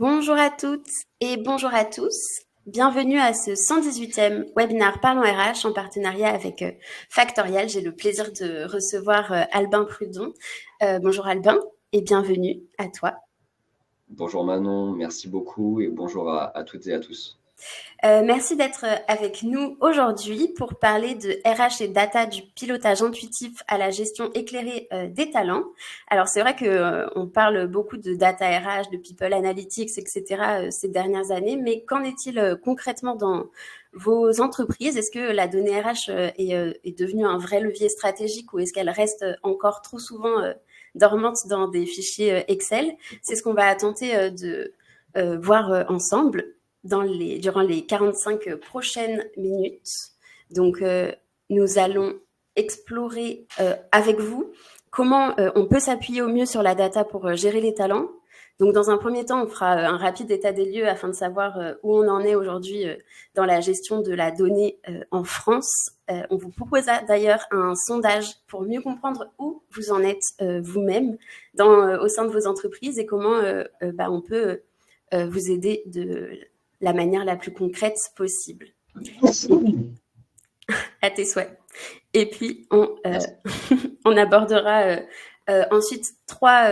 Bonjour à toutes et bonjour à tous. Bienvenue à ce 118e webinaire Parlons RH en partenariat avec Factorial. J'ai le plaisir de recevoir Albin Prudon. Bonjour Albin et bienvenue à toi. Bonjour Manon, merci beaucoup et bonjour à toutes et à tous. Merci d'être avec nous aujourd'hui pour parler de RH et data, du pilotage intuitif à la gestion éclairée des talents. Alors c'est vrai que on parle beaucoup de data RH, de people analytics, etc. Ces dernières années, mais qu'en est-il concrètement dans vos entreprises? Est-ce que la donnée RH est devenue un vrai levier stratégique ou est-ce qu'elle reste encore trop souvent dormante dans des fichiers Excel? C'est ce qu'on va tenter de voir ensemble durant les 45 prochaines minutes. Donc, nous allons explorer avec vous comment on peut s'appuyer au mieux sur la data pour gérer les talents. Donc, dans un premier temps, on fera un rapide état des lieux afin de savoir où on en est aujourd'hui dans la gestion de la donnée en France. On vous proposera d'ailleurs un sondage pour mieux comprendre où vous en êtes vous-même au sein de vos entreprises et comment on peut vous aider de la manière la plus concrète possible. À tes souhaits. Et puis, Merci. on abordera ensuite trois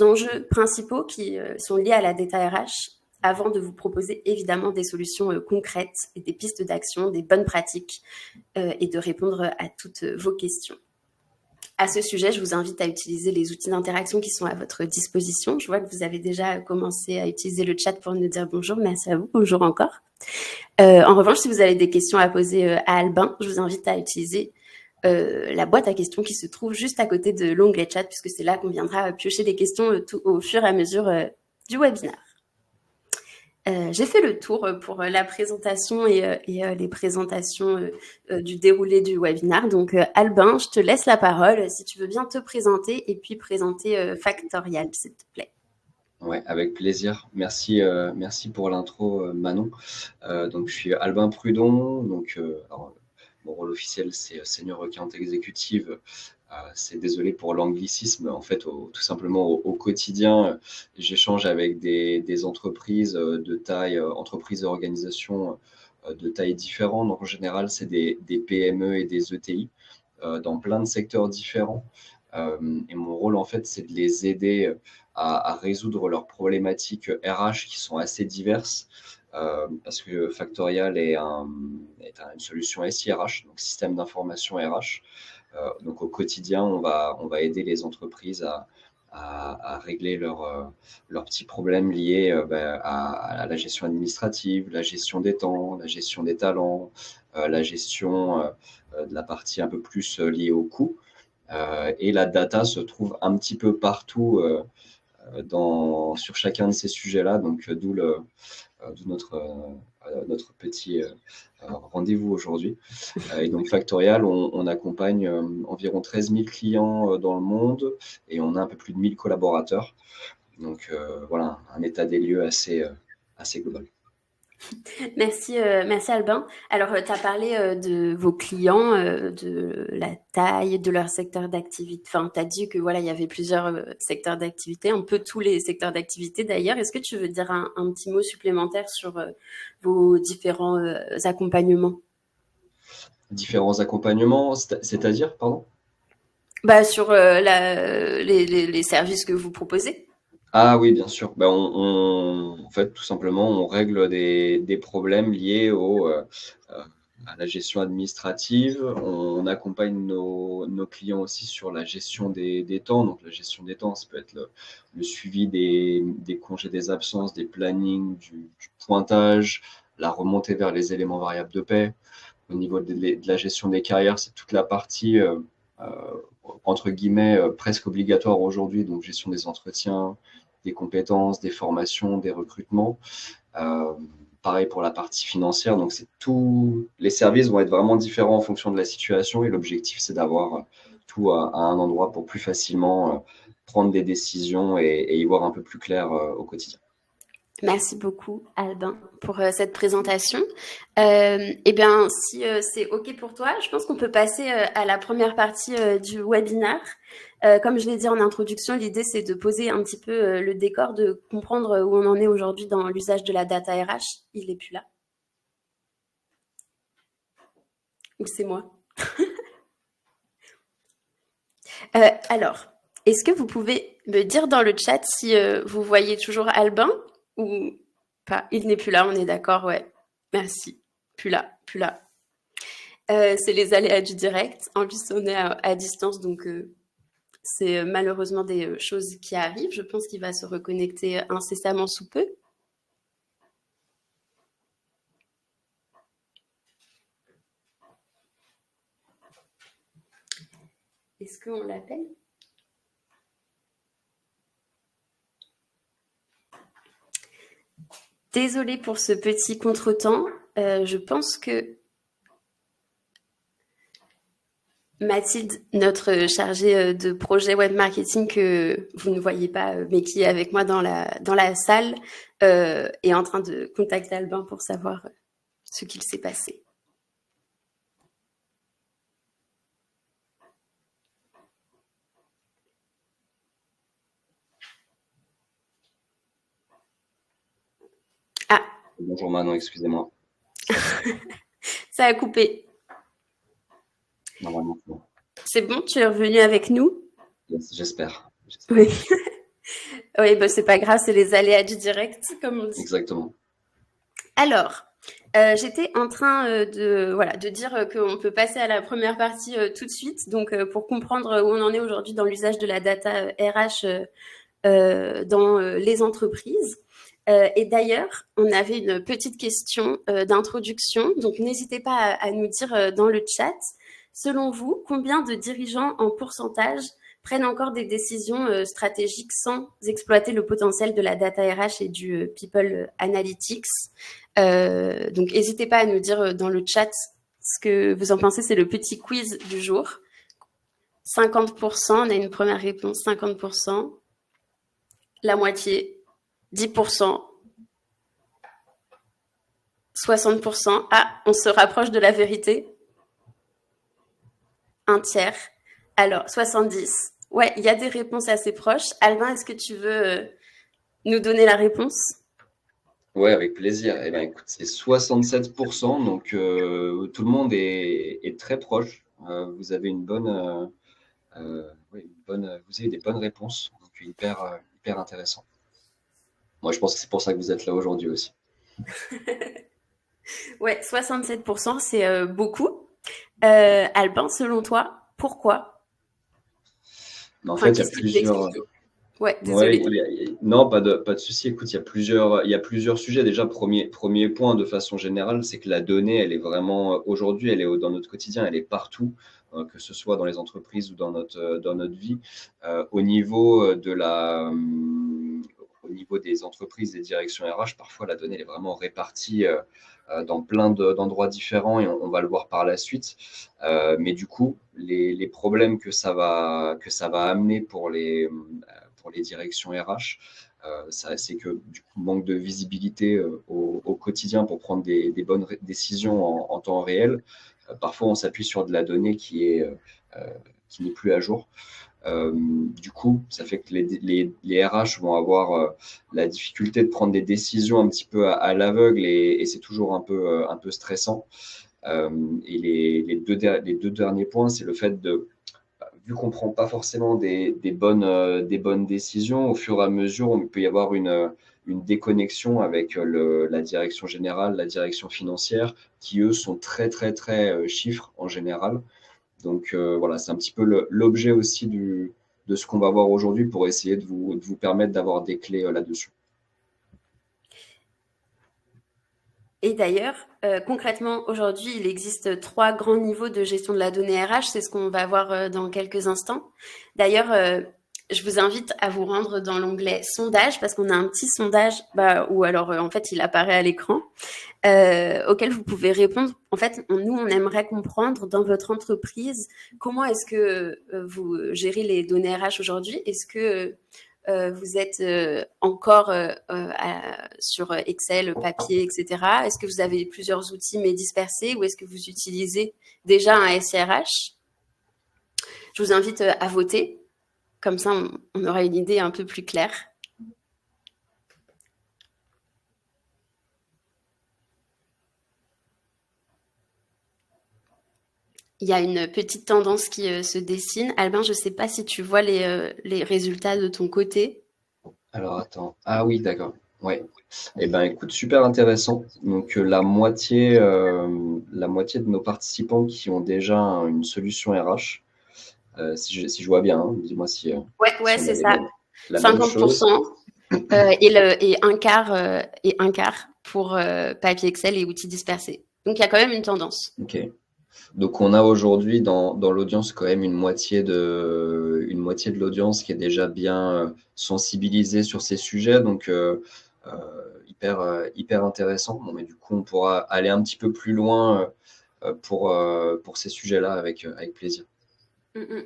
enjeux principaux qui sont liés à la data RH avant de vous proposer évidemment des solutions concrètes et des pistes d'action, des bonnes pratiques et de répondre à toutes vos questions. À ce sujet, je vous invite à utiliser les outils d'interaction qui sont à votre disposition. Je vois que vous avez déjà commencé à utiliser le chat pour nous dire bonjour. Merci à vous. Bonjour encore. En revanche, si vous avez des questions à poser à Albin, je vous invite à utiliser la boîte à questions qui se trouve juste à côté de l'onglet chat, puisque c'est là qu'on viendra piocher les questions tout au fur et à mesure du webinaire. J'ai fait le tour pour la présentation et les présentations du déroulé du webinaire. Donc, Albin, je te laisse la parole si tu veux bien te présenter et puis présenter Factorial, s'il te plaît. Ouais, avec plaisir. Merci pour l'intro, Manon. Donc, je suis Albin Prudon. Alors, mon rôle officiel, c'est senior account exécutive. C'est désolé pour l'anglicisme. En fait, tout simplement au quotidien, j'échange avec des entreprises de taille, entreprises et organisations de taille différentes. Donc, en général, c'est des PME et des ETI dans plein de secteurs différents. Et mon rôle, en fait, c'est de les aider à résoudre leurs problématiques RH qui sont assez diverses. Parce que Factorial est une solution SIRH, donc système d'information RH. Donc au quotidien, on va aider les entreprises à régler leurs petits problèmes liés à la gestion administrative, la gestion des temps, la gestion des talents, la gestion de la partie un peu plus liée au coût. Et la data se trouve un petit peu partout sur chacun de ces sujets-là, donc d'où notre petit rendez-vous aujourd'hui. Et donc Factorial, on accompagne environ 13 000 clients dans le monde et on a un peu plus de 1000 collaborateurs. Donc voilà, un état des lieux assez global. Merci Albin. Alors, tu as parlé de vos clients, de la taille, de leur secteur d'activité. Enfin, tu as dit que voilà, il y avait plusieurs secteurs d'activité, un peu tous les secteurs d'activité d'ailleurs. Est-ce que tu veux dire un petit mot supplémentaire sur vos différents accompagnements? Différents accompagnements, c'est-à-dire, pardon? Bah, sur les services que vous proposez. Ah oui, bien sûr. Ben, en fait, tout simplement, on règle des problèmes liés euh, à la gestion administrative. On accompagne nos clients aussi sur la gestion des temps. Donc, la gestion des temps, ça peut être le suivi des congés, des absences, des plannings, du pointage, la remontée vers les éléments variables de paie. Au niveau de la gestion des carrières, c'est toute la partie, euh, entre guillemets, presque obligatoire aujourd'hui. Donc, gestion des entretiens, des compétences, des formations, des recrutements. Euh, Pareil pour la partie financière. Donc, c'est tout. Les services vont être vraiment différents en fonction de la situation et l'objectif, c'est d'avoir tout à un endroit pour plus facilement prendre des décisions et y voir un peu plus clair au quotidien. Merci beaucoup, Albin, pour cette présentation. Eh bien, si c'est OK pour toi, je pense qu'on peut passer à la première partie du webinaire. Comme je l'ai dit en introduction, l'idée, c'est de poser un petit peu le décor, de comprendre où on en est aujourd'hui dans l'usage de la data RH. Il n'est plus là. Ou c'est moi. Alors, est-ce que vous pouvez me dire dans le chat si vous voyez toujours Albin ou pas? Il n'est plus là, on est d'accord, ouais. Merci. Plus là, plus là. C'est les aléas du direct. En plus, on est à distance, donc c'est malheureusement des choses qui arrivent. Je pense qu'il va se reconnecter incessamment sous peu. Est-ce qu'on l'appelle? Désolée pour ce petit contretemps. Je pense que Mathilde, notre chargée de projet web marketing que vous ne voyez pas, mais qui est avec moi dans la salle, est en train de contacter Albin pour savoir ce qu'il s'est passé. Ah. Bonjour Manon, excusez-moi. Ça a coupé. Normalement, c'est bon, tu es revenu avec nous? Yes, j'espère. Oui. Oui, bah, c'est pas grave, c'est les aléas du direct, comme on dit. Exactement. Alors, j'étais en train de dire qu'on peut passer à la première partie tout de suite. Donc, pour comprendre où on en est aujourd'hui dans l'usage de la data RH dans les entreprises. Et d'ailleurs, on avait une petite question d'introduction. Donc, n'hésitez pas à nous dire dans le chat, selon vous, combien de dirigeants en pourcentage prennent encore des décisions stratégiques sans exploiter le potentiel de la data RH et du People Analytics. Donc, n'hésitez pas à nous dire dans le chat ce que vous en pensez. C'est le petit quiz du jour. 50%, on a une première réponse, 50%. La moitié, 10%. 60%. Ah, on se rapproche de la vérité. Un tiers. Alors, 70. Ouais, il y a des réponses assez proches. Albin, est-ce que tu veux nous donner la réponse? Ouais, avec plaisir. Eh ben, écoute, c'est 67%, donc tout le monde est très proche. Vous avez vous avez des bonnes réponses, donc hyper intéressant. Moi, je pense que c'est pour ça que vous êtes là aujourd'hui aussi. Ouais, 67%, c'est beaucoup. Albin, selon toi, pourquoi? En fait, il y a plusieurs. Ouais, désolé. Non, pas de souci. Écoute, il y a plusieurs sujets. Déjà, premier point de façon générale, c'est que la donnée, elle est vraiment aujourd'hui, elle est dans notre quotidien, elle est partout, que ce soit dans les entreprises ou dans notre vie. Au niveau des entreprises, des directions RH, parfois la donnée elle est vraiment répartie dans plein d'endroits différents et on va le voir par la suite. Mais du coup, les problèmes que ça va amener pour les directions RH, c'est que du coup, manque de visibilité au quotidien pour prendre des bonnes décisions en temps réel. Parfois, on s'appuie sur de la donnée qui n'est plus à jour. Du coup, ça fait que les RH vont avoir la difficulté de prendre des décisions un petit peu à l'aveugle et c'est toujours un peu stressant. Et les deux derniers points, c'est le fait de, vu qu'on ne prend pas forcément des bonnes décisions, au fur et à mesure, on peut y avoir une déconnexion avec la direction générale, la direction financière, qui eux sont très chiffres en général. Donc voilà, c'est un petit peu l'objet aussi de ce qu'on va voir aujourd'hui pour essayer de vous permettre d'avoir des clés là-dessus. Et d'ailleurs, concrètement, aujourd'hui, il existe 3 grands niveaux de gestion de la donnée RH. C'est ce qu'on va voir dans quelques instants. D'ailleurs, je vous invite à vous rendre dans l'onglet sondage parce qu'on a un petit sondage, ou alors en fait, il apparaît à l'écran, auquel vous pouvez répondre. En fait, nous, on aimerait comprendre dans votre entreprise comment est-ce que vous gérez les données RH aujourd'hui. Est-ce que vous êtes encore sur Excel, papier, etc. Est-ce que vous avez plusieurs outils mais dispersés ou est-ce que vous utilisez déjà un SIRH? Je vous invite à voter. Comme ça, on aura une idée un peu plus claire. Il y a une petite tendance qui se dessine. Albin, je ne sais pas si tu vois les résultats de ton côté. Alors attends. Ah oui, d'accord. Ouais. Eh ben écoute, super intéressant. Donc la moitié de nos participants qui ont déjà une solution RH, si je vois bien, hein, dis-moi Ouais, si on a c'est ça. la même chose. 50% et un quart pour papier Excel et outils dispersés. Donc il y a quand même une tendance. Ok. Donc on a aujourd'hui dans l'audience quand même une moitié de l'audience qui est déjà bien sensibilisée sur ces sujets, donc euh, hyper intéressant. Bon, mais du coup on pourra aller un petit peu plus loin pour ces sujets-là avec plaisir. Mm -mm.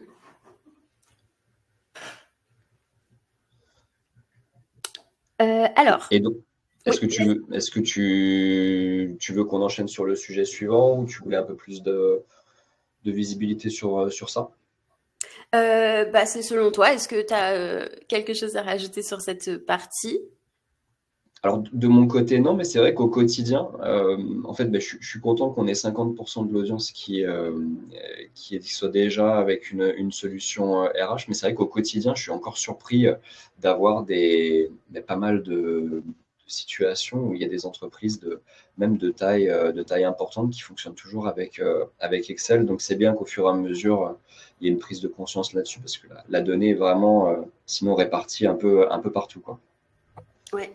Alors, Et donc, oui, est-ce que tu veux qu'on enchaîne sur le sujet suivant ou tu voulais un peu plus de visibilité sur ça? bah, c'est selon toi. Est-ce que tu as quelque chose à rajouter sur cette partie? Alors, de mon côté, non, mais c'est vrai qu'au quotidien, en fait, ben, je suis content qu'on ait 50% de l'audience qui soit déjà avec une solution RH, mais c'est vrai qu'au quotidien, je suis encore surpris d'avoir pas mal de situations où il y a des entreprises même de taille importante qui fonctionnent toujours avec Excel. Donc, c'est bien qu'au fur et à mesure, il y ait une prise de conscience là-dessus parce que la donnée est vraiment, sinon répartie un peu partout, quoi. Ouais.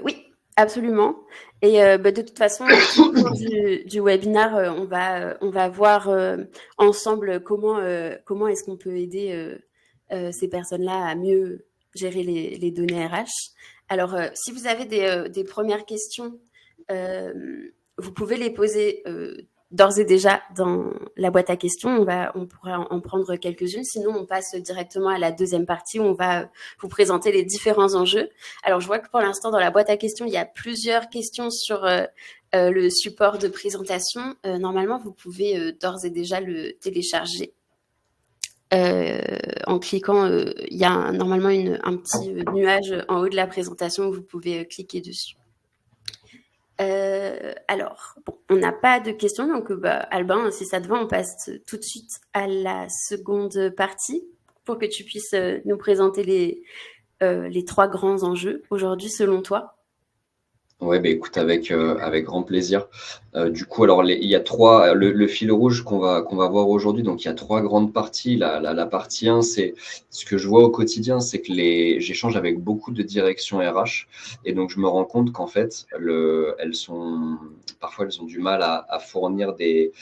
Oui, absolument. Et bah, de toute façon, tout au long du webinaire, on va voir ensemble comment est-ce qu'on peut aider ces personnes-là à mieux gérer les données RH. Alors, si vous avez des premières questions, euh, vous pouvez les poser d'ores et déjà dans la boîte à questions. On pourra en prendre quelques-unes. Sinon, on passe directement à la deuxième partie où on va vous présenter les différents enjeux. Alors, je vois que pour l'instant, dans la boîte à questions, il y a plusieurs questions sur le support de présentation. Normalement, vous pouvez d'ores et déjà le télécharger. En cliquant, il y a normalement un petit nuage en haut de la présentation où vous pouvez cliquer dessus. Alors, bon, on n'a pas de questions, donc bah, Albin, si ça te va, on passe tout de suite à la seconde partie pour que tu puisses nous présenter les trois grands enjeux aujourd'hui selon toi. Ouais, bah écoute, avec grand plaisir. Du coup, alors il y a le fil rouge qu'on va voir aujourd'hui. Donc il y a trois grandes parties. La partie 1, c'est ce que je vois au quotidien, c'est que j'échange avec beaucoup de directions RH, et donc je me rends compte qu'en fait, parfois elles ont du mal à fournir des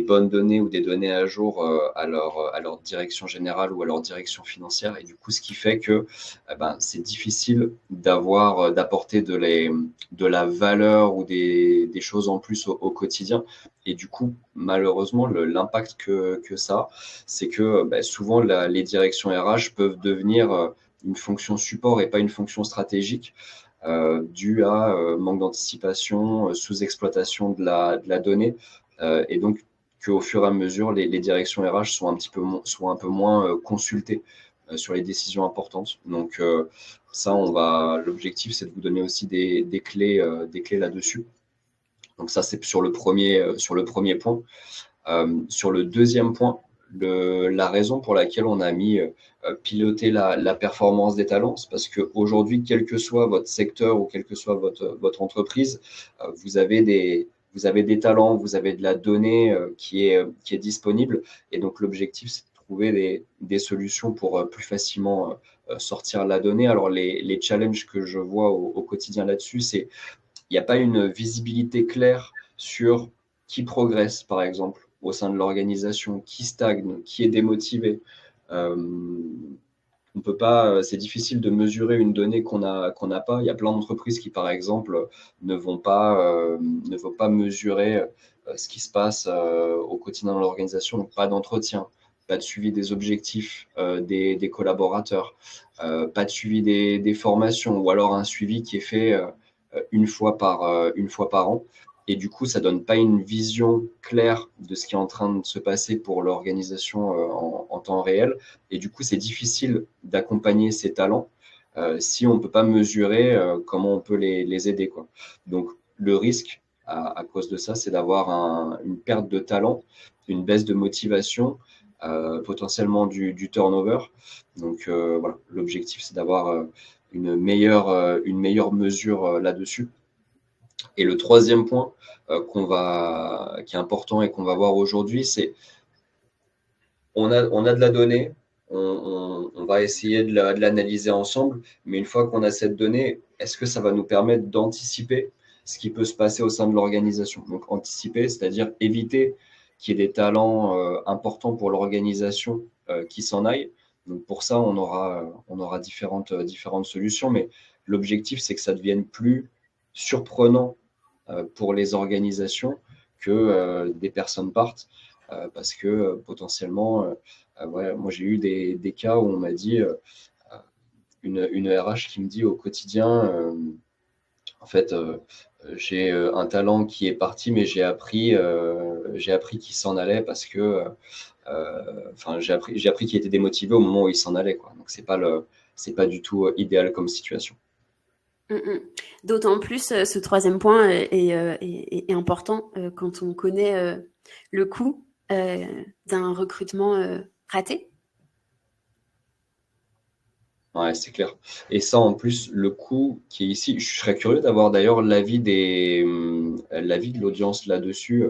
bonnes données ou des données à jour à leur direction générale ou à leur direction financière. Et du coup, ce qui fait que c'est difficile d'apporter de la valeur ou des choses en plus au quotidien. Et du coup, malheureusement, l'impact que ça, c'est que souvent les directions RH peuvent devenir une fonction support et pas une fonction stratégique, due à manque d'anticipation, sous-exploitation de la donnée, et donc qu'au fur et à mesure, les directions RH sont un peu moins consultées sur les décisions importantes. Donc ça, l'objectif, c'est de vous donner aussi des clés là-dessus. Donc ça, c'est sur le premier point. Sur le deuxième point, la raison pour laquelle on a mis piloter la performance des talents, c'est parce qu'aujourd'hui, quel que soit votre secteur ou quelle que soit votre entreprise, vous avez des talents, vous avez de la donnée qui est disponible. Et donc, l'objectif, c'est de trouver des solutions pour plus facilement sortir la donnée. Alors, les challenges que je vois au quotidien là-dessus, c'est il n'y a pas une visibilité claire sur qui progresse, par exemple, au sein de l'organisation, qui stagne, qui est démotivé. Euh, on peut pas, c'est difficile de mesurer une donnée qu'on n'a pas. Il y a plein d'entreprises qui, par exemple, ne vont pas mesurer ce qui se passe au quotidien dans l'organisation. Donc, pas d'entretien, pas de suivi des objectifs des collaborateurs, pas de suivi des formations, ou alors un suivi qui est fait une fois par an. et du coup, ça donne pas une vision claire de ce qui est en train de se passer pour l'organisation en temps réel. Et du coup, c'est difficile d'accompagner ces talents si on ne peut pas mesurer comment on peut les aider, quoi. Donc, le risque à cause de ça, c'est d'avoir une perte de talent, une baisse de motivation, potentiellement du turnover. Donc, voilà, l'objectif, c'est d'avoir une meilleure mesure là-dessus. Et le troisième point qui est important et qu'on va voir aujourd'hui, c'est on a de la donnée, on va essayer de l'analyser ensemble, mais une fois qu'on a cette donnée, est-ce que ça va nous permettre d'anticiper ce qui peut se passer au sein de l'organisation? Donc anticiper, c'est-à-dire éviter qu'il y ait des talents importants pour l'organisation qui s'en aillent. Donc pour ça, on aura différentes solutions, mais l'objectif, c'est que ça ne devienne plus surprenant pour les organisations que des personnes partent parce que potentiellement, ouais, moi j'ai eu des cas où on m'a dit, une RH qui me dit au quotidien, en fait, j'ai un talent qui est parti, mais j'ai appris qu'il s'en allait parce que, enfin, j'ai appris qu'il était démotivé au moment où il s'en allait, quoi. Donc c'est pas du tout idéal comme situation. D'autant plus, ce troisième point est important quand on connaît le coût d'un recrutement raté. Ouais, c'est clair. Et ça, en plus, le coût qui est ici, je serais curieux d'avoir d'ailleurs l'avis de l'audience là-dessus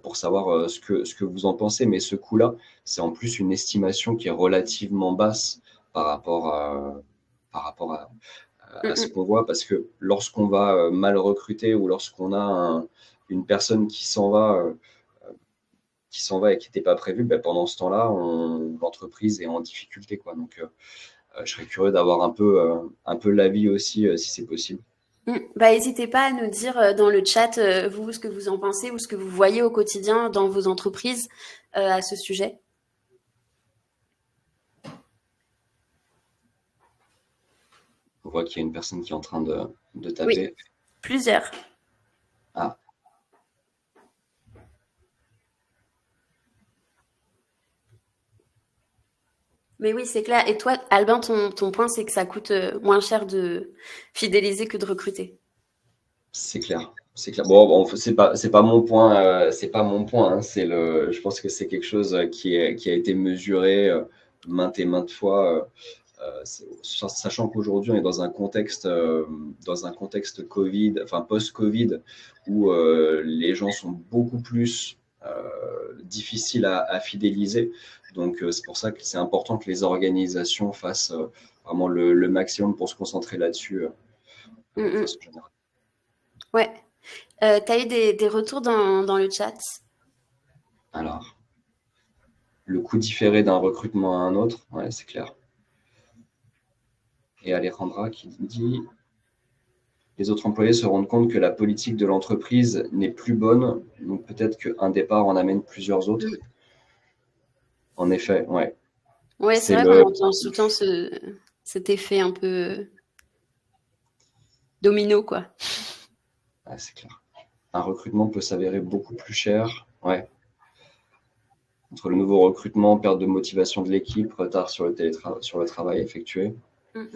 pour savoir ce que vous en pensez. Mais ce coût-là, c'est en plus une estimation qui est relativement basse par rapport à ce Mm, qu'on voit. Parce que lorsqu'on va mal recruter ou lorsqu'on a une personne qui s'en va et qui n'était pas prévue, ben, pendant ce temps-là, l'entreprise est en difficulté, quoi. Donc, je serais curieux d'avoir un peu l'avis aussi, si c'est possible. Bah, n'hésitez pas à nous dire dans le chat, vous, ce que vous en pensez ou ce que vous voyez au quotidien dans vos entreprises à ce sujet. On voit qu'il y a une personne qui est en train de Oui, taper. plusieurs. Ah, Mais oui, c'est clair. Et toi, Albin, ton point, c'est que ça coûte moins cher de fidéliser que de recruter. c'est clair. C'est clair. Bon, c'est pas mon point. C'est pas mon point, hein. Je pense que c'est quelque chose qui a été mesuré maintes et maintes fois. Sachant qu'aujourd'hui on est dans un contexte Covid, enfin post-Covid, où les gens sont beaucoup plus difficiles à fidéliser. Donc c'est pour ça que c'est important que les organisations fassent vraiment le maximum pour se concentrer là-dessus Mm, de mm. façon générale. Ouais. T'as eu des retours dans le chat? Alors, le coût différé d'un recrutement à un autre, ouais, c'est clair. Et Alejandra qui dit les autres employés se rendent compte que la politique de l'entreprise n'est plus bonne, donc peut-être qu'un départ en amène plusieurs autres. Mm. En effet, ouais. Ouais, c'est C'est vrai qu'on le. entend souvent cet effet un peu domino, quoi. Ouais, c'est clair. Un recrutement peut s'avérer beaucoup plus cher. Ouais. Entre le nouveau recrutement, perte de motivation de l'équipe, retard sur le travail effectué. Mm, mm.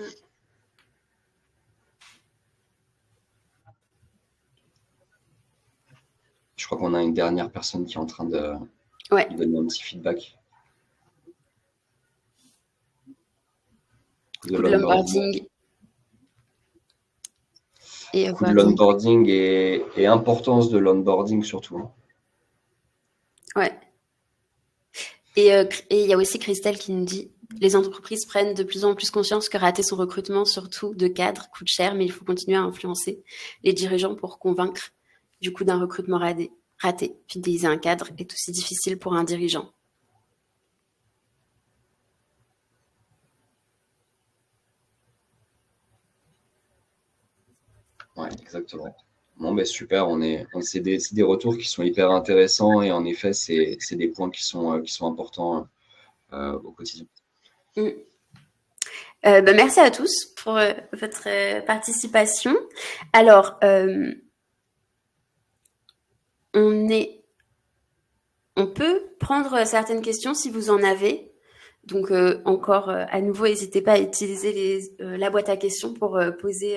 Je crois qu'on a une dernière personne qui est en train de Ouais, donner un petit feedback. De coût de l'onboarding. l'onboarding et Coût de offboarding. l'onboarding et importance de l'onboarding surtout, hein. Ouais. Et il y a aussi Christelle qui nous dit les entreprises prennent de plus en plus conscience que rater son recrutement, surtout de cadre, coûte cher, mais il faut continuer à influencer les dirigeants pour convaincre du coup d'un recrutement raté. Fidéliser un cadre est aussi difficile pour un dirigeant. Ouais, exactement. Bon, ben super, c'est des retours qui sont hyper intéressants et en effet, c'est des points qui sont importants au quotidien. Mm. Bah, merci à tous pour votre participation. Alors, on peut prendre certaines questions si vous en avez. Donc, encore, à nouveau, n'hésitez pas à utiliser la boîte à questions pour poser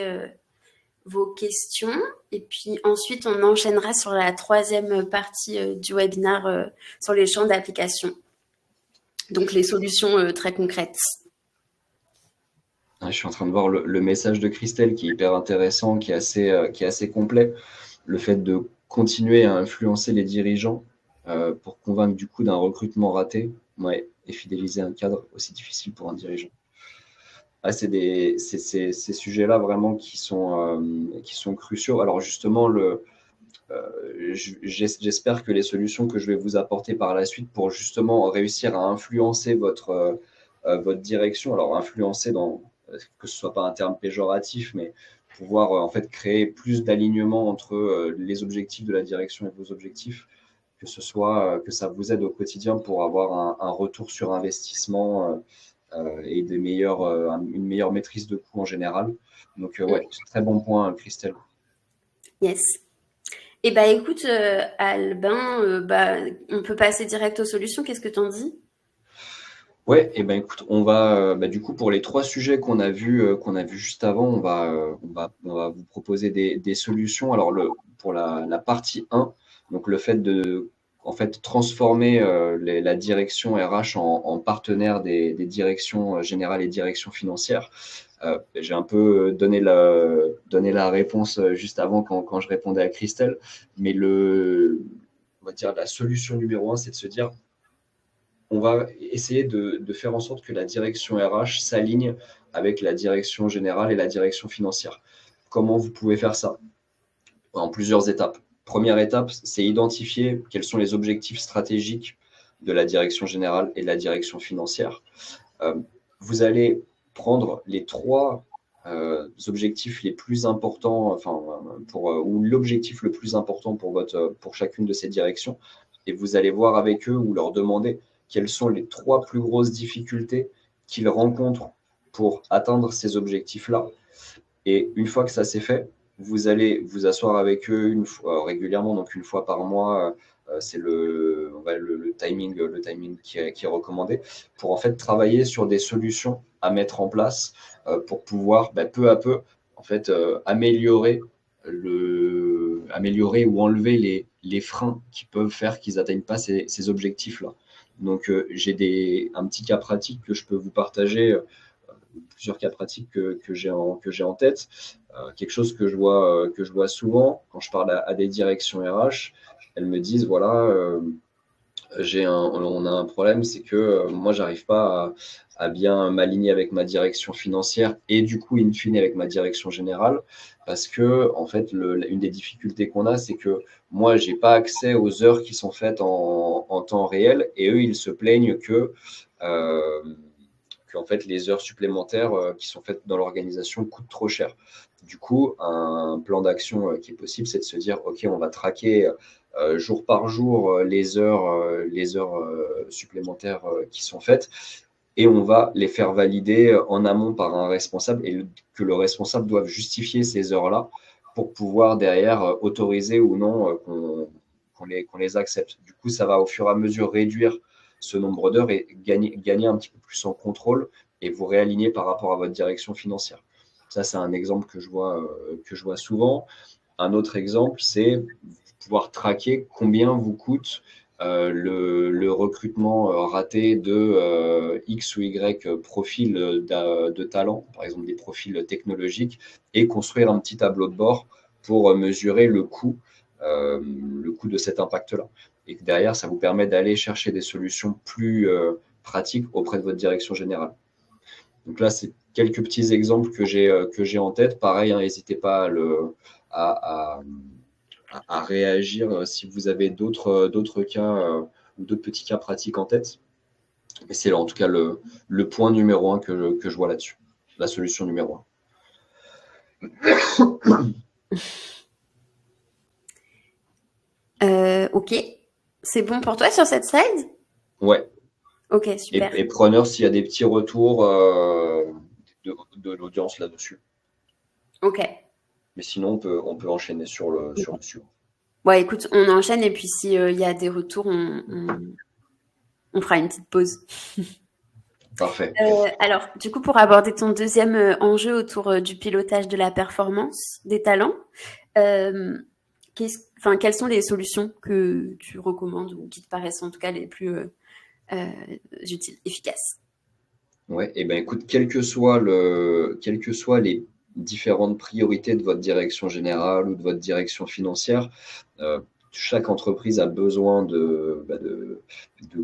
vos questions. Et puis ensuite, on enchaînera sur la troisième partie du webinaire sur les champs d'application. Donc, les solutions très concrètes. Je suis en train de voir le message de Christelle qui est hyper intéressant, qui est assez complet. Le fait de continuer à influencer les dirigeants pour convaincre du coup d'un recrutement raté, ouais, et fidéliser un cadre aussi difficile pour un dirigeant. Ah, c'est ces sujets-là vraiment qui sont cruciaux. Alors justement, j'espère que les solutions que je vais vous apporter par la suite pour justement réussir à influencer votre direction, alors influencer que ce soit pas un terme péjoratif, mais pouvoir en fait créer plus d'alignement entre les objectifs de la direction et vos objectifs, que ce soit que ça vous aide au quotidien pour avoir un retour sur investissement et une meilleure maîtrise de coût en général. Donc ouais, très bon point, Christelle. Yes. Eh bien, écoute, Albin, on peut passer direct aux solutions. Qu'est-ce que tu en dis? Ouais, et ben écoute, on va du coup pour les trois sujets qu'on a vu juste avant, on va vous proposer des solutions. Alors pour la partie 1, donc le fait de en fait transformer la direction RH en partenaire des directions générales et directions financières. J'ai un peu donné la réponse juste avant quand je répondais à Christelle, mais on va dire la solution numéro 1, c'est de se dire on va essayer de faire en sorte que la direction RH s'aligne avec la direction générale et la direction financière. Comment vous pouvez faire ça? En plusieurs étapes. Première étape, c'est identifier quels sont les objectifs stratégiques de la direction générale et de la direction financière. Vous allez prendre les trois objectifs les plus importants, ou l'objectif le plus important pour chacune de ces directions, et vous allez voir avec eux ou leur demander quelles sont les trois plus grosses difficultés qu'ils rencontrent pour atteindre ces objectifs-là. Et une fois que ça s'est fait, vous allez vous asseoir avec eux régulièrement, donc une fois par mois. C'est le timing qui est recommandé pour en fait travailler sur des solutions à mettre en place pour pouvoir peu à peu en fait améliorer ou enlever les freins qui peuvent faire qu'ils n'atteignent pas ces objectifs-là. Donc j'ai un petit cas pratique que je peux vous partager, plusieurs cas pratiques que j'ai en tête. Quelque chose que je vois souvent quand je parle à des directions RH, elles me disent voilà, on a un problème, c'est que moi, j'arrive pas à bien m'aligner avec ma direction financière et du coup, in fine, avec ma direction générale, parce que en fait, une des difficultés qu'on a, c'est que moi, j'ai pas accès aux heures qui sont faites en temps réel et eux, ils se plaignent que en fait, les heures supplémentaires qui sont faites dans l'organisation coûtent trop cher. Du coup, un plan d'action qui est possible, c'est de se dire, OK, on va traquer jour par jour les heures supplémentaires qui sont faites et on va les faire valider en amont par un responsable et que le responsable doive justifier ces heures-là pour pouvoir derrière autoriser ou non qu'on les accepte. Du coup, ça va au fur et à mesure réduire ce nombre d'heures et gagner un petit peu plus en contrôle et vous réaligner par rapport à votre direction financière. Ça, c'est un exemple que je vois souvent. Un autre exemple, c'est pouvoir traquer combien vous coûte le recrutement raté de X ou Y profils de talent, par exemple des profils technologiques, et construire un petit tableau de bord pour mesurer le coût de cet impact-là. Et derrière, ça vous permet d'aller chercher des solutions plus pratiques auprès de votre direction générale. Donc là, c'est quelques petits exemples que j'ai en tête. Pareil, n'hésitez pas à, à réagir si vous avez d'autres cas ou d'autres petits cas pratiques en tête. Et c'est en tout cas le point numéro 1 que je vois là-dessus, la solution numéro 1. Ok. C'est bon pour toi sur cette slide? Ouais. Ok, super. Et preneur s'il y a des petits retours de l'audience là-dessus. Ok. Mais sinon, on peut enchaîner sur le suivant. Ouais, écoute, on enchaîne et puis si il y a des retours, on fera une petite pause. Parfait. Alors, du coup, pour aborder ton deuxième enjeu autour du pilotage de la performance des talents, euh, quelles sont les solutions que tu recommandes ou qui te paraissent en tout cas les plus euh, utiles, efficaces? Ouais, et ben écoute, quelles que soient les différentes priorités de votre direction générale ou de votre direction financière, euh, chaque entreprise a besoin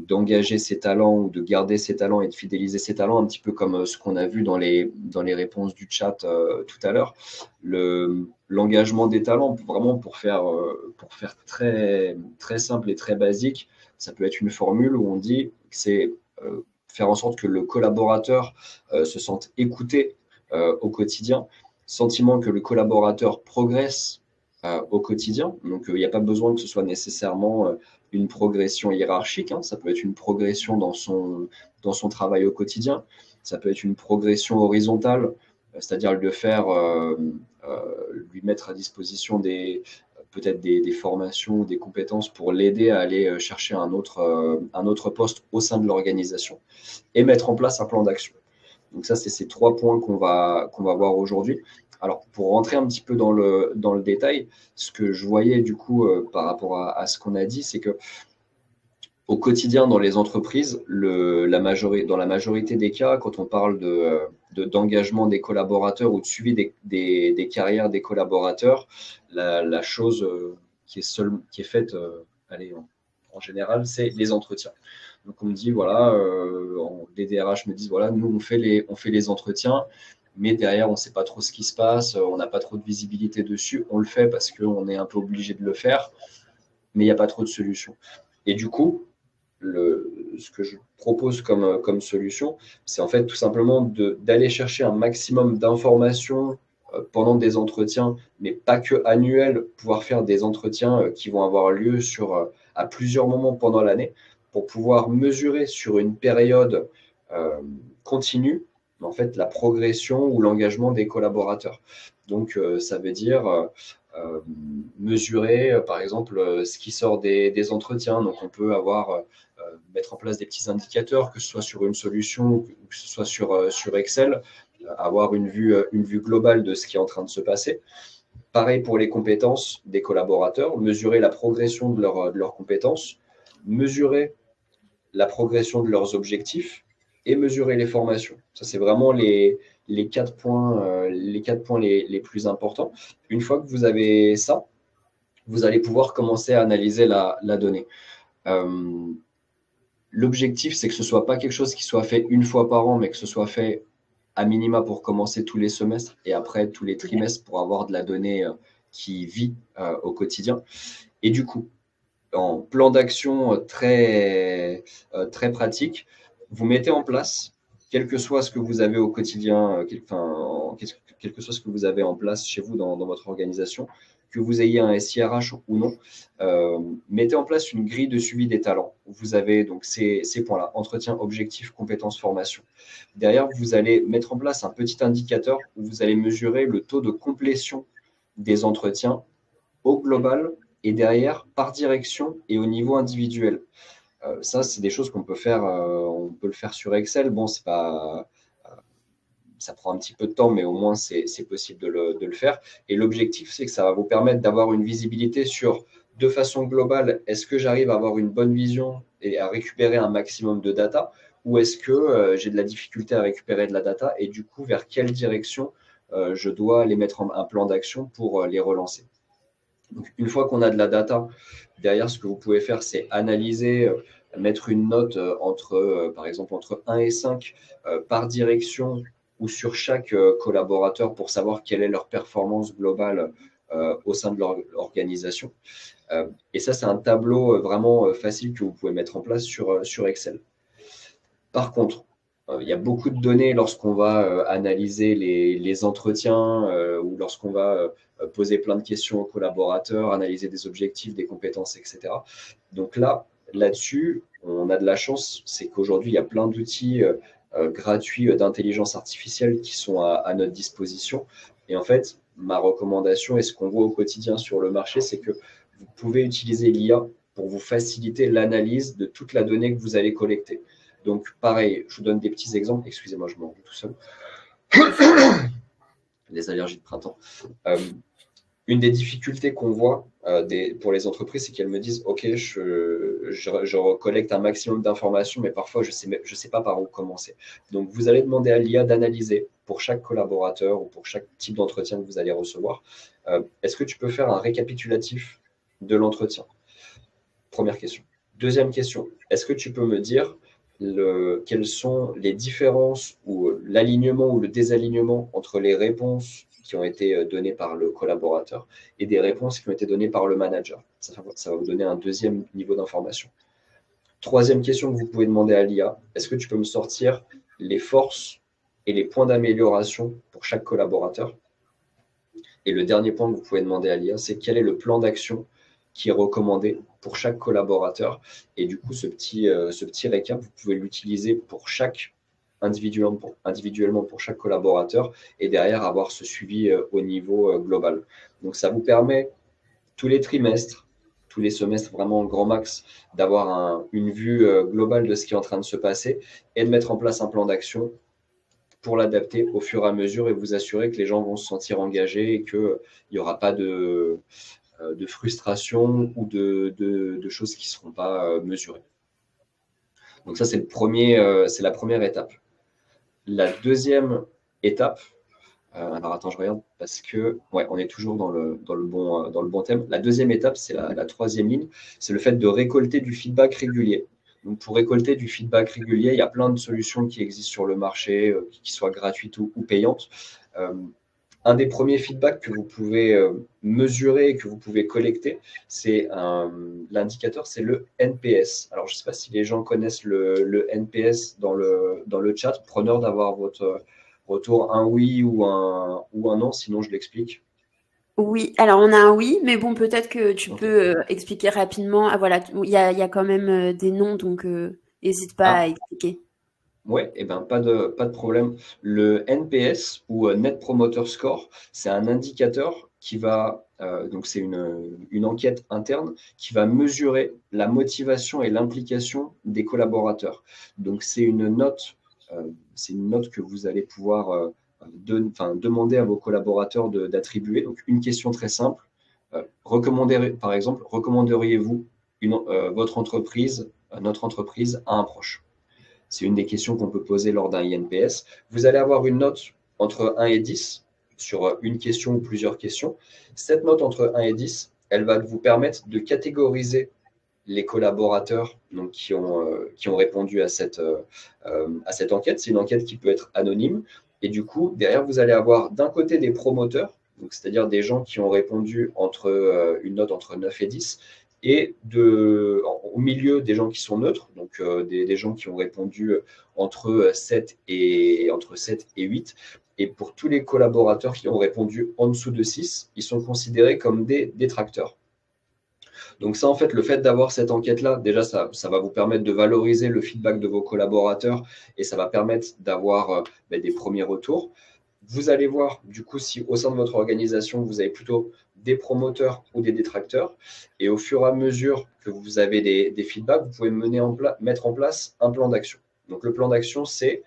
d'engager ses talents ou de garder ses talents et de fidéliser ses talents, un petit peu comme ce qu'on a vu dans les réponses du chat tout à l'heure. L'engagement des talents, vraiment pour faire très, très simple et très basique, ça peut être une formule où on dit que c'est faire en sorte que le collaborateur se sente écouté au quotidien, sentiment que le collaborateur progresse au quotidien. Donc, il n'y a pas besoin que ce soit nécessairement une progression hiérarchique, hein. Ça peut être une progression dans son travail au quotidien. Ça peut être une progression horizontale, c'est-à-dire lui mettre à disposition peut-être des formations, des compétences pour l'aider à aller chercher un autre poste au sein de l'organisation et mettre en place un plan d'action. Donc ça, c'est ces trois points qu'on va voir aujourd'hui. Alors, pour rentrer un petit peu dans le détail, ce que je voyais du coup par rapport à ce qu'on a dit, c'est que au quotidien dans les entreprises, dans la majorité des cas, quand on parle d'engagement des collaborateurs ou de suivi des carrières des collaborateurs, la chose qui est faite allez, en général, c'est les entretiens. Donc on me dit, voilà, les DRH me disent, voilà, nous on fait les entretiens, mais derrière on ne sait pas trop ce qui se passe, on n'a pas trop de visibilité dessus, on le fait parce qu'on est un peu obligé de le faire, mais il n'y a pas trop de solutions. Et du coup, ce que je propose comme solution, c'est en fait tout simplement d'aller chercher un maximum d'informations pendant des entretiens, mais pas que annuels, pouvoir faire des entretiens qui vont avoir lieu à plusieurs moments pendant l'année pour pouvoir mesurer sur une période euh, continue en fait la progression ou l'engagement des collaborateurs. Donc ça veut dire euh, mesurer par exemple ce qui sort des entretiens. Donc on peut mettre en place des petits indicateurs, que ce soit sur une solution ou que ce soit sur Excel, avoir une vue globale de ce qui est en train de se passer. Pareil pour les compétences des collaborateurs, mesurer la progression de leurs compétences, mesurer la progression de leurs objectifs et mesurer les formations. Ça, c'est vraiment les quatre points les plus importants. Une fois que vous avez ça, vous allez pouvoir commencer à analyser la donnée. Euh, L'objectif, c'est que ce soit pas quelque chose qui soit fait une fois par an, mais que ce soit fait à minima pour commencer tous les semestres et après tous les Ok. trimestres pour avoir de la donnée qui vit au quotidien. Et du coup, en plan d'action très pratique, vous mettez en place, quel que soit ce que vous avez au quotidien, quel que soit ce que vous avez en place chez vous dans votre organisation, que vous ayez un SIRH ou non, euh, mettez en place une grille de suivi des talents. Vous avez donc ces points-là, entretien, objectif, compétences, formation. Derrière, vous allez mettre en place un petit indicateur où vous allez mesurer le taux de complétion des entretiens au global et derrière par direction et au niveau individuel. Ça, c'est des choses qu'on peut faire, on peut le faire sur Excel. Bon, c'est pas, ça prend un petit peu de temps, mais au moins c'est possible de le faire. Et l'objectif, c'est que ça va vous permettre d'avoir une visibilité sur, de façon globale, est-ce que j'arrive à avoir une bonne vision et à récupérer un maximum de data, ou est-ce que j'ai de la difficulté à récupérer de la data, et du coup, vers quelle direction je dois aller mettre un plan d'action pour les relancer. Donc, une fois qu'on a de la data, derrière, ce que vous pouvez faire, c'est analyser, mettre une note par exemple, entre 1 et 5 par direction ou sur chaque collaborateur pour savoir quelle est leur performance globale au sein de leur organisation. Et ça, c'est un tableau vraiment facile que vous pouvez mettre en place sur Excel. Par contre, il y a beaucoup de données lorsqu'on va analyser les entretiens ou lorsqu'on va poser plein de questions aux collaborateurs, analyser des objectifs, des compétences, etc. Donc là-dessus, on a de la chance, c'est qu'aujourd'hui, il y a plein d'outils gratuits d'intelligence artificielle qui sont à notre disposition. Et en fait, ma recommandation et ce qu'on voit au quotidien sur le marché, c'est que vous pouvez utiliser l'IA pour vous faciliter l'analyse de toute la donnée que vous allez collecter. Donc, pareil, je vous donne des petits exemples. Excusez-moi, je m'en vais tout seul. Les allergies de printemps. Une des difficultés qu'on voit pour les entreprises, c'est qu'elles me disent, OK, je recollecte un maximum d'informations, mais parfois, je sais pas par où commencer. Donc, vous allez demander à l'IA d'analyser pour chaque collaborateur ou pour chaque type d'entretien que vous allez recevoir. Est-ce que tu peux faire un récapitulatif de l'entretien? Première question. Deuxième question, est-ce que tu peux me dire quelles sont les différences ou l'alignement ou le désalignement entre les réponses qui ont été données par le collaborateur et des réponses qui ont été données par le manager? Ça va vous donner un deuxième niveau d'information. Troisième question que vous pouvez demander à l'IA, est-ce que tu peux me sortir les forces et les points d'amélioration pour chaque collaborateur? Et le dernier point que vous pouvez demander à l'IA, c'est quel est le plan d'action qui est recommandé pour chaque collaborateur. Et du coup, ce petit récap, vous pouvez l'utiliser pour individuellement pour chaque collaborateur et derrière avoir ce suivi au niveau global. Donc, ça vous permet tous les trimestres, tous les semestres, vraiment en grand max, d'avoir une vue globale de ce qui est en train de se passer et de mettre en place un plan d'action pour l'adapter au fur et à mesure et vous assurer que les gens vont se sentir engagés et qu'il n'y aura pas de frustration ou de choses qui ne seront pas mesurées. Donc ça, c'est la première étape. La deuxième étape, alors attends, je regarde parce que ouais, on est toujours dans le bon thème. La deuxième étape, c'est la troisième ligne, c'est le fait de récolter du feedback régulier. Donc pour récolter du feedback régulier, il y a plein de solutions qui existent sur le marché, qui soient gratuites ou payantes. Un des premiers feedbacks que vous pouvez mesurer et que vous pouvez collecter, c'est l'indicateur, c'est le NPS. Alors, je ne sais pas si les gens connaissent le NPS dans le chat. Preneur d'avoir votre retour, un oui ou un non, sinon je l'explique. Oui, alors on a un oui, mais bon, peut-être que tu peux expliquer rapidement. Ah voilà, il y a quand même des noms, donc n'hésite pas à expliquer. Ouais, et ben pas de problème. Le NPS ou Net Promoter Score, c'est un indicateur qui va, donc c'est une enquête interne qui va mesurer la motivation et l'implication des collaborateurs. Donc c'est une note que vous allez pouvoir demander à vos collaborateurs d'attribuer. Donc une question très simple. Par exemple, recommanderiez-vous votre entreprise, notre entreprise à un proche? C'est une des questions qu'on peut poser lors d'un INPS. Vous allez avoir une note entre 1 et 10 sur une question ou plusieurs questions. Cette note entre 1 et 10, elle va vous permettre de catégoriser les collaborateurs donc, qui ont répondu à cette enquête. C'est une enquête qui peut être anonyme. Et du coup, derrière, vous allez avoir d'un côté des promoteurs, c'est-à-dire des gens qui ont répondu une note entre 9 et 10, et au milieu des gens qui sont neutres, donc des gens qui ont répondu entre 7 et 8. Et pour tous les collaborateurs qui ont répondu en dessous de 6, ils sont considérés comme des détracteurs. Donc ça, en fait, le fait d'avoir cette enquête-là, déjà, ça va vous permettre de valoriser le feedback de vos collaborateurs et ça va permettre d'avoir des premiers retours. Vous allez voir, du coup, si au sein de votre organisation, vous avez plutôt des promoteurs ou des détracteurs. Et au fur et à mesure que vous avez des feedbacks, vous pouvez mettre en place un plan d'action. Donc, le plan d'action, c'est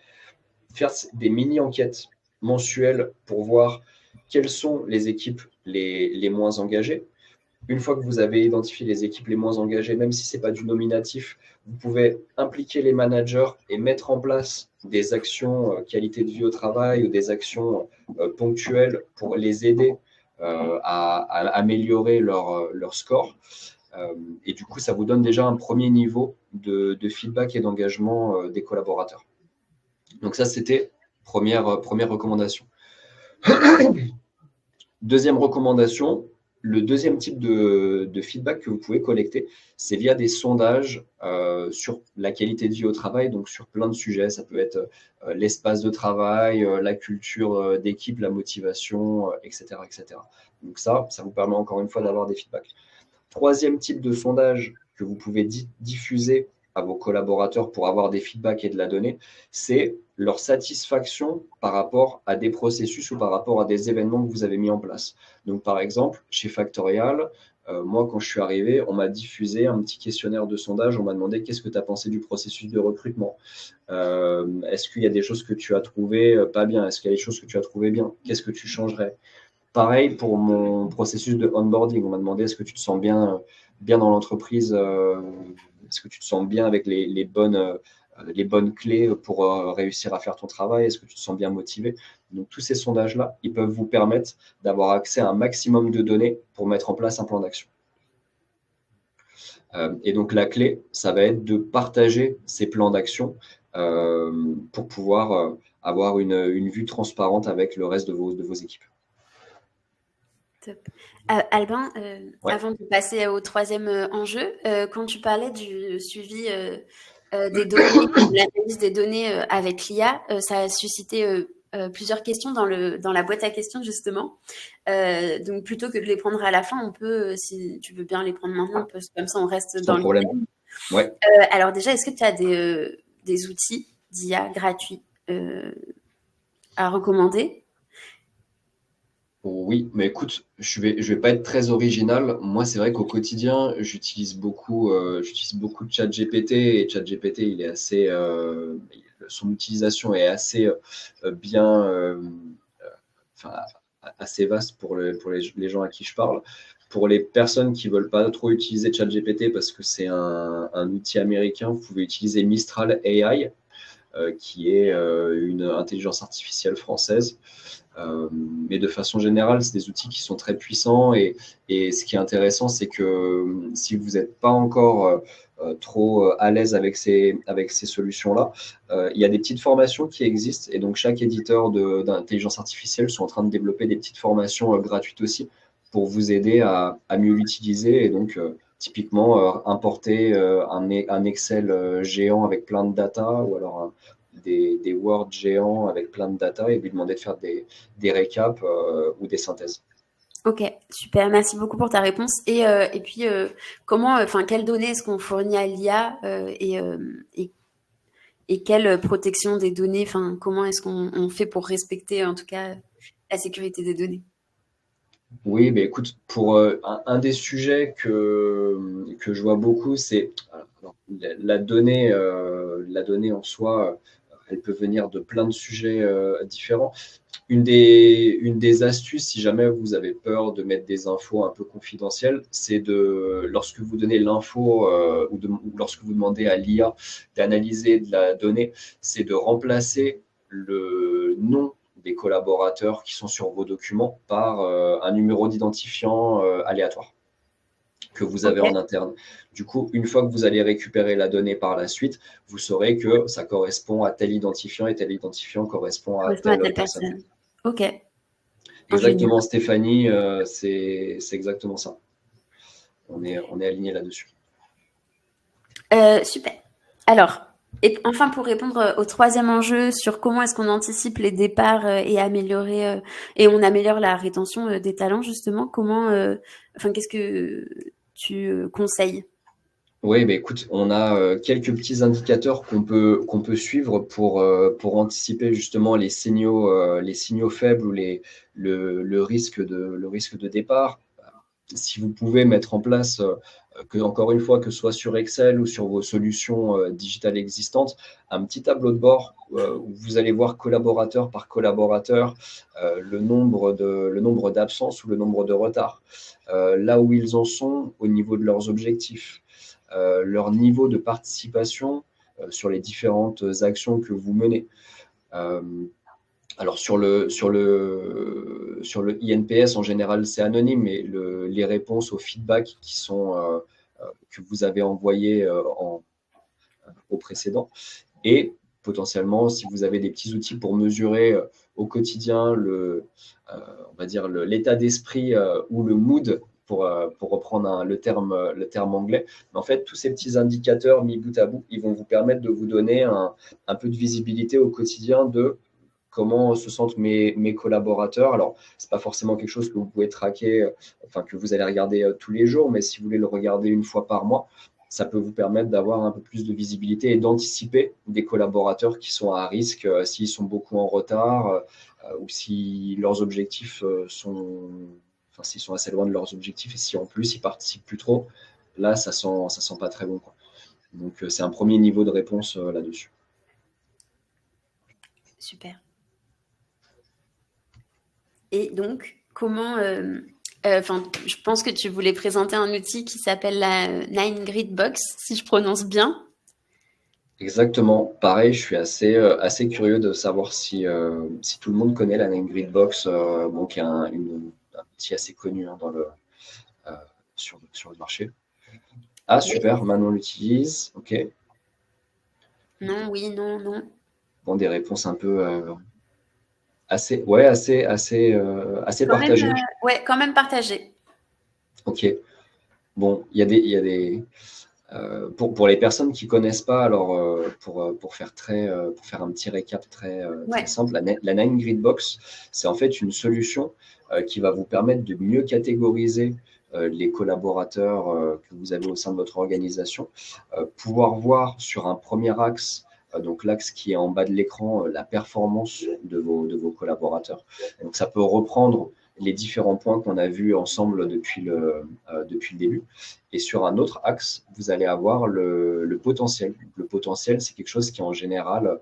faire des mini-enquêtes mensuelles pour voir quelles sont les équipes les moins engagées. Une fois que vous avez identifié les équipes les moins engagées, même si ce n'est pas du nominatif, vous pouvez impliquer les managers et mettre en place des actions qualité de vie au travail ou des actions ponctuelles pour les aider à améliorer leur score. Et du coup, ça vous donne déjà un premier niveau de feedback et d'engagement des collaborateurs. Donc ça, c'était première recommandation. Deuxième recommandation, le deuxième type de feedback que vous pouvez collecter, c'est via des sondages sur la qualité de vie au travail, donc sur plein de sujets. Ça peut être l'espace de travail, la culture d'équipe, la motivation, etc., etc. Donc ça vous permet encore une fois d'avoir des feedbacks. Troisième type de sondage que vous pouvez diffuser à vos collaborateurs pour avoir des feedbacks et de la donnée, c'est leur satisfaction par rapport à des processus ou par rapport à des événements que vous avez mis en place. Donc, par exemple, chez Factorial, moi, quand je suis arrivé, on m'a diffusé un petit questionnaire de sondage. On m'a demandé qu'est-ce que tu as pensé du processus de recrutement. Est-ce qu'il y a des choses que tu as trouvées pas bien? Est-ce qu'il y a des choses que tu as trouvées bien? Qu'est-ce que tu changerais? Pareil pour mon processus de onboarding. On m'a demandé est-ce que tu te sens bien dans l'entreprise? Est-ce que tu te sens bien avec les bonnes clés pour réussir à faire ton travail? Est-ce que tu te sens bien motivé? Donc, tous ces sondages-là, ils peuvent vous permettre d'avoir accès à un maximum de données pour mettre en place un plan d'action. Et donc, la clé, ça va être de partager ces plans d'action pour pouvoir avoir une vue transparente avec le reste de vos équipes. Top. Albin, Ouais. avant de passer au troisième enjeu, quand tu parlais du suivi des données, de l'analyse des données avec l'IA, ça a suscité plusieurs questions dans la boîte à questions, justement. Donc, plutôt que de les prendre à la fin, on peut, si tu veux bien les prendre maintenant, parce que comme ça, on reste dans Sans le problème. thème. Ouais. Alors déjà, est-ce que tu as des outils d'IA gratuits à recommander? Oui, mais écoute, je vais pas être très original. Moi, c'est vrai qu'au quotidien, j'utilise beaucoup de ChatGPT et ChatGPT, il est son utilisation est assez bien, enfin, assez vaste pour les gens à qui je parle. Pour les personnes qui veulent pas trop utiliser ChatGPT parce que c'est un outil américain, vous pouvez utiliser Mistral AI, qui est une intelligence artificielle française. Mais de façon générale, c'est des outils qui sont très puissants et ce qui est intéressant, c'est que si vous n'êtes pas encore trop à l'aise avec ces solutions-là, il y a des petites formations qui existent et donc chaque éditeur d'intelligence artificielle sont en train de développer des petites formations gratuites aussi pour vous aider à mieux l'utiliser et donc typiquement importer un Excel géant avec plein de data ou alors des Word géants avec plein de data et lui demander de faire des récaps ou des synthèses. Ok, super, merci beaucoup pour ta réponse. Et puis, quelles données est-ce qu'on fournit à l'IA et quelle protection des données, comment est-ce qu'on fait pour respecter en tout cas la sécurité des données? Oui, mais écoute, pour un des sujets que je vois beaucoup, c'est alors, la donnée en soi, elle peut venir de plein de sujets différents. Une des astuces, si jamais vous avez peur de mettre des infos un peu confidentielles, c'est lorsque vous donnez l'info ou lorsque vous demandez à l'IA d'analyser de la donnée, c'est de remplacer le nom des collaborateurs qui sont sur vos documents par un numéro d'identifiant aléatoire que vous avez Ok, en interne. Du coup, une fois que vous allez récupérer la donnée par la suite, vous saurez que ça correspond à tel identifiant et tel identifiant correspond à correspond à telle telle personne. personne. Ok, ingénieur. Exactement, Stéphanie, c'est exactement ça. On est aligné là-dessus. Super. Alors, et enfin pour répondre au troisième enjeu sur comment est-ce qu'on anticipe les départs et on améliore la rétention des talents justement, qu'est-ce que tu conseilles? Oui, bah, écoute, on a quelques petits indicateurs qu'on peut suivre pour anticiper justement les signaux faibles ou le risque de départ. Si vous pouvez mettre en place, encore une fois, que ce soit sur Excel ou sur vos solutions digitales existantes, un petit tableau de bord où vous allez voir collaborateur par collaborateur le nombre d'absences ou le nombre de retards, là où ils en sont au niveau de leurs objectifs, leur niveau de participation sur les différentes actions que vous menez. Euh, alors sur le INPS, en général, c'est anonyme, mais les réponses aux feedbacks que vous avez envoyés au précédent. Et potentiellement, si vous avez des petits outils pour mesurer au quotidien on va dire l'état d'esprit ou le mood, pour reprendre le terme anglais. Mais en fait, tous ces petits indicateurs mis bout à bout, ils vont vous permettre de vous donner un peu de visibilité au quotidien de comment se sentent mes collaborateurs. Alors, ce n'est pas forcément quelque chose que vous pouvez traquer, enfin que vous allez regarder tous les jours, mais si vous voulez le regarder une fois par mois, ça peut vous permettre d'avoir un peu plus de visibilité et d'anticiper des collaborateurs qui sont à risque s'ils sont beaucoup en retard ou si leurs objectifs enfin, s'ils sont assez loin de leurs objectifs et si en plus ils participent plus trop, là, ça sent pas très bon, quoi. Donc, c'est un premier niveau de réponse là-dessus. Super. Et donc, comment... je pense que tu voulais présenter un outil qui s'appelle la Nine Grid Box, si je prononce bien. Exactement. Pareil, je suis assez curieux de savoir si tout le monde connaît la Nine Grid Box, bon, qui est un outil assez connu hein, euh, sur le marché. Ah, Oui. super, Manon l'utilise. Ok. Non, oui, non, non. Bon, des réponses un peu assez Quand même, partagées. ouais, quand même partagé. Ok. Bon, pour les personnes qui connaissent pas, alors pour faire un petit récap très Ouais. simple, la Nine Grid Box, c'est en fait une solution qui va vous permettre de mieux catégoriser les collaborateurs que vous avez au sein de votre organisation, pouvoir voir sur un premier axe, donc l'axe qui est en bas de l'écran, la performance de vos collaborateurs. Donc ça peut reprendre les différents points qu'on a vus ensemble depuis le début. Et sur un autre axe, vous allez avoir le potentiel. Le potentiel, c'est quelque chose qui est en général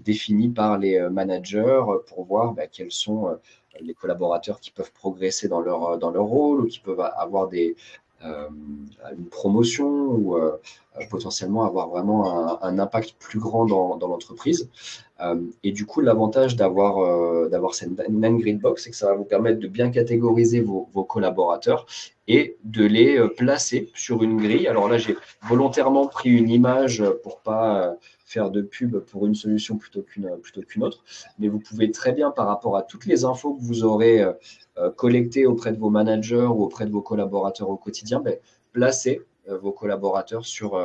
défini par les managers pour voir quels sont les collaborateurs qui peuvent progresser dans leur rôle ou qui peuvent avoir euh, une promotion ou potentiellement avoir vraiment un impact plus grand dans l'entreprise. Et du coup, l'avantage d'avoir cette Nine Grid Box, c'est que ça va vous permettre de bien catégoriser vos collaborateurs et de les placer sur une grille. Alors là, j'ai volontairement pris une image pour pas faire de pub pour une solution plutôt qu'une autre, mais vous pouvez très bien, par rapport à toutes les infos que vous aurez collectées auprès de vos managers ou auprès de vos collaborateurs au quotidien, placer vos collaborateurs sur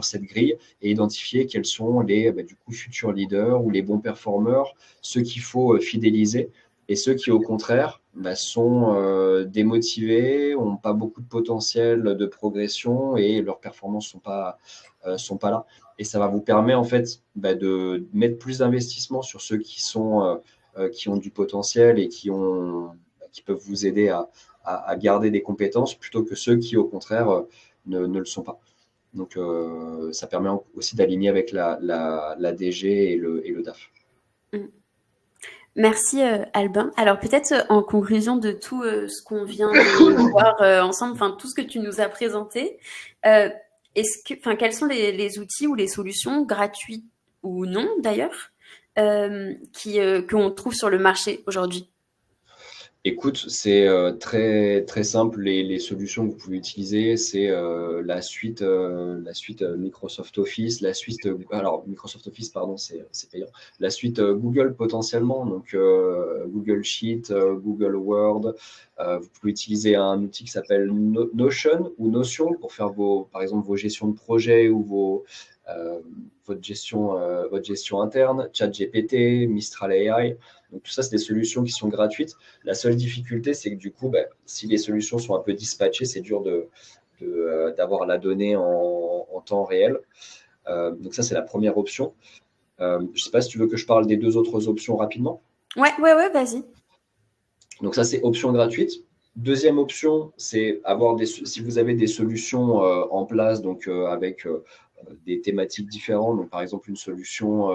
cette grille et identifier quels sont les du coup, futurs leaders ou les bons performeurs, ceux qu'il faut fidéliser et ceux qui, au contraire, sont démotivés, n'ont pas beaucoup de potentiel de progression et leurs performances sont pas là. Et ça va vous permettre en fait de mettre plus d'investissement sur ceux qui ont du potentiel et qui peuvent vous aider à garder des compétences plutôt que ceux qui, au contraire, ne le sont pas. Donc, ça permet aussi d'aligner avec la DG et le DAF. Mm. Merci Albin. Alors peut-être en conclusion de tout ce qu'on vient de voir ensemble, enfin tout ce que tu nous as présenté, euh, quels sont les outils ou les solutions gratuites ou non d'ailleurs qu'on trouve sur le marché aujourd'hui? Écoute, c'est très, très simple. Les solutions que vous pouvez utiliser, c'est la suite Microsoft Office, alors Microsoft Office, pardon, c'est payant. La suite Google potentiellement, donc Google Sheet, Google Word. Vous pouvez utiliser un outil qui s'appelle Notion ou Notion pour faire par exemple, vos gestions de projet ou euh, votre gestion interne, ChatGPT, Mistral AI. Donc tout ça, c'est des solutions qui sont gratuites. La seule difficulté, c'est que du coup, si les solutions sont un peu dispatchées, c'est dur d'avoir la donnée en temps réel. Donc ça, c'est la première option. Je ne sais pas si tu veux que je parle des deux autres options rapidement. Ouais, ouais, ouais, vas-y. Donc ça, c'est option gratuite. Deuxième option, c'est si vous avez des solutions en place, donc avec des thématiques différentes. Donc par exemple une solution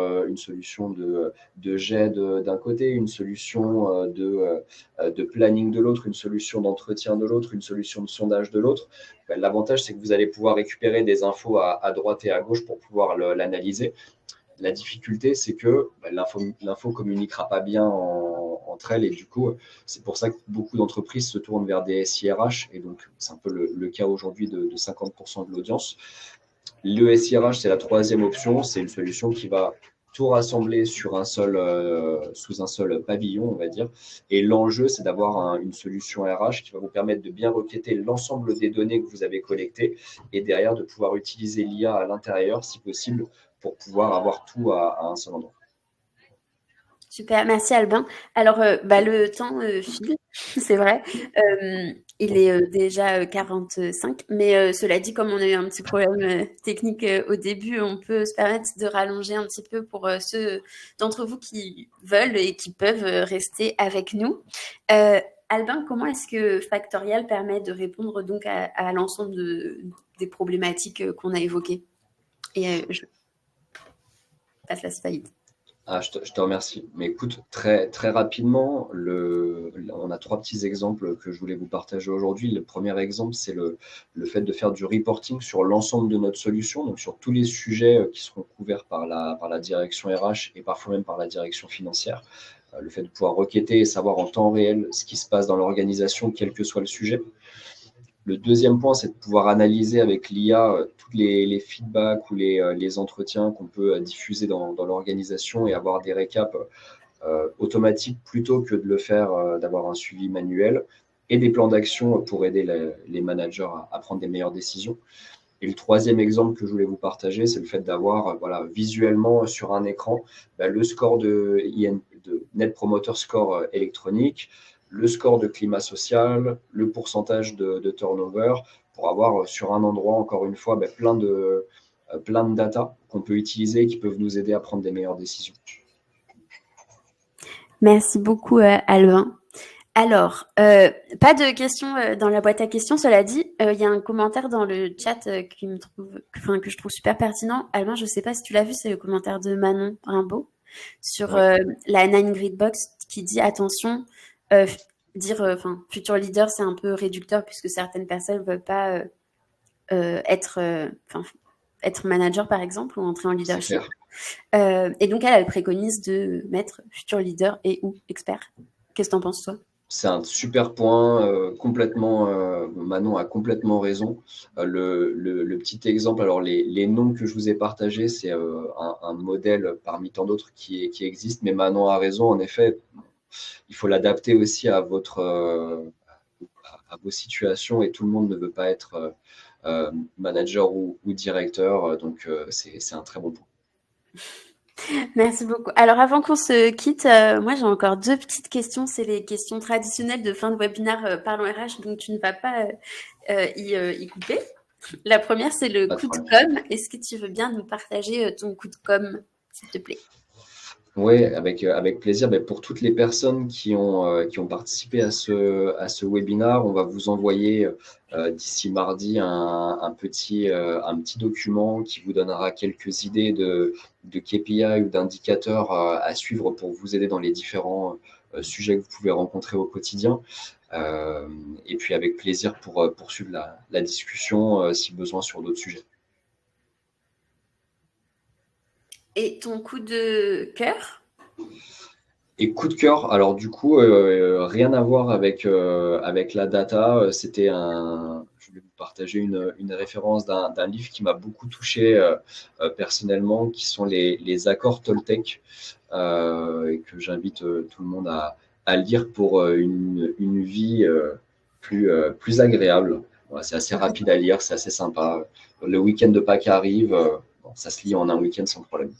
de GED d'un côté, une solution de planning de l'autre, une solution d'entretien de l'autre, une solution de sondage de l'autre. L'avantage, c'est que vous allez pouvoir récupérer des infos à droite et à gauche pour pouvoir l'analyser. La difficulté, c'est que l'info ne communiquera pas bien entre elles et du coup, c'est pour ça que beaucoup d'entreprises se tournent vers des SIRH et donc c'est un peu le cas aujourd'hui de 50% de l'audience. Le SIRH, c'est la troisième option, c'est une solution qui va tout rassembler sous un seul pavillon, on va dire. Et l'enjeu, c'est d'avoir une solution RH qui va vous permettre de bien requêter l'ensemble des données que vous avez collectées et derrière de pouvoir utiliser l'IA à l'intérieur, si possible, pour pouvoir avoir tout à un seul endroit. Super, merci Albin. Alors, le temps file, c'est vrai. Il est déjà 45, mais cela dit, comme on a eu un petit problème technique au début, on peut se permettre de rallonger un petit peu pour ceux d'entre vous qui veulent et qui peuvent rester avec nous. Albin, comment est-ce que Factorial permet de répondre donc à l'ensemble des problématiques qu'on a évoquées? Et je passe la slide. Je te remercie. Mais écoute, très, très rapidement, on a trois petits exemples que je voulais vous partager aujourd'hui. Le premier exemple, c'est le fait de faire du reporting sur l'ensemble de notre solution, donc sur tous les sujets qui seront couverts par la direction RH et parfois même par la direction financière. Le fait de pouvoir requêter et savoir en temps réel ce qui se passe dans l'organisation, quel que soit le sujet. Le deuxième point, c'est de pouvoir analyser avec l'IA tous les feedbacks ou les entretiens qu'on peut diffuser dans l'organisation et avoir des récaps automatiques plutôt que de le faire, d'avoir un suivi manuel et des plans d'action pour aider les managers à prendre des meilleures décisions. Et le troisième exemple que je voulais vous partager, c'est le fait d'avoir voilà, visuellement sur un écran le score de Net Promoter Score électronique, le score de climat social, le pourcentage de turnover, pour avoir sur un endroit, encore une fois, plein de data qu'on peut utiliser et qui peuvent nous aider à prendre des meilleures décisions. Merci beaucoup, Albin. Alors, pas de questions dans la boîte à questions. Cela dit, il y a un commentaire dans le chat que je trouve super pertinent. Albin, je ne sais pas si tu l'as vu, c'est le commentaire de Manon Rimbaud sur la Nine Grid Box qui dit attention, futur leader, c'est un peu réducteur puisque certaines personnes ne veulent pas être manager par exemple ou entrer en leadership. Et donc elle préconise de mettre futur leader et ou expert. Qu'est-ce que tu en penses, toi? C'est un super point, Manon a complètement raison. Le petit exemple, alors les noms que je vous ai partagés, c'est un modèle parmi tant d'autres qui existe, mais Manon a raison, en effet, il faut l'adapter aussi à vos situations et tout le monde ne veut pas être manager ou directeur, donc c'est un très bon point. Merci beaucoup. Alors avant qu'on se quitte, moi j'ai encore deux petites questions. C'est les questions traditionnelles de fin de webinaire Parlons RH, donc tu ne vas pas y couper. La première, c'est le coup de com'. Est-ce que tu veux bien nous partager ton coup de com', s'il te plaît? Oui, avec plaisir. Pour toutes les personnes qui ont participé à ce webinaire, on va vous envoyer d'ici mardi un petit document qui vous donnera quelques idées de KPI ou d'indicateurs à suivre pour vous aider dans les différents sujets que vous pouvez rencontrer au quotidien. Et puis avec plaisir pour poursuivre la discussion si besoin sur d'autres sujets. Et ton coup de cœur? Et coup de cœur, alors du coup, rien à voir avec la data. Je voulais vous partager une référence d'un livre qui m'a beaucoup touché personnellement, qui sont les accords Toltec, et que j'invite tout le monde à lire pour une vie plus agréable. Voilà, c'est assez rapide à lire, c'est assez sympa. Le week-end de Pâques arrive, ça se lit en un week-end sans problème.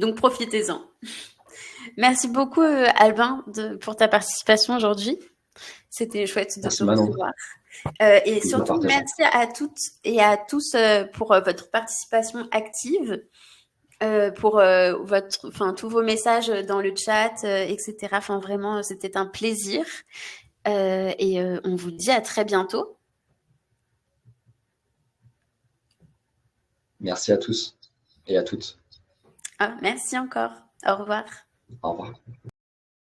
Donc profitez-en. Merci beaucoup Albin pour ta participation aujourd'hui. C'était chouette de te recevoir. Et surtout, merci à toutes et à tous pour votre participation active, pour tous vos messages dans le chat, etc. Enfin, vraiment, c'était un plaisir. Et on vous dit à très bientôt. Merci à tous et à toutes. Ah, merci encore. Au revoir. Au revoir.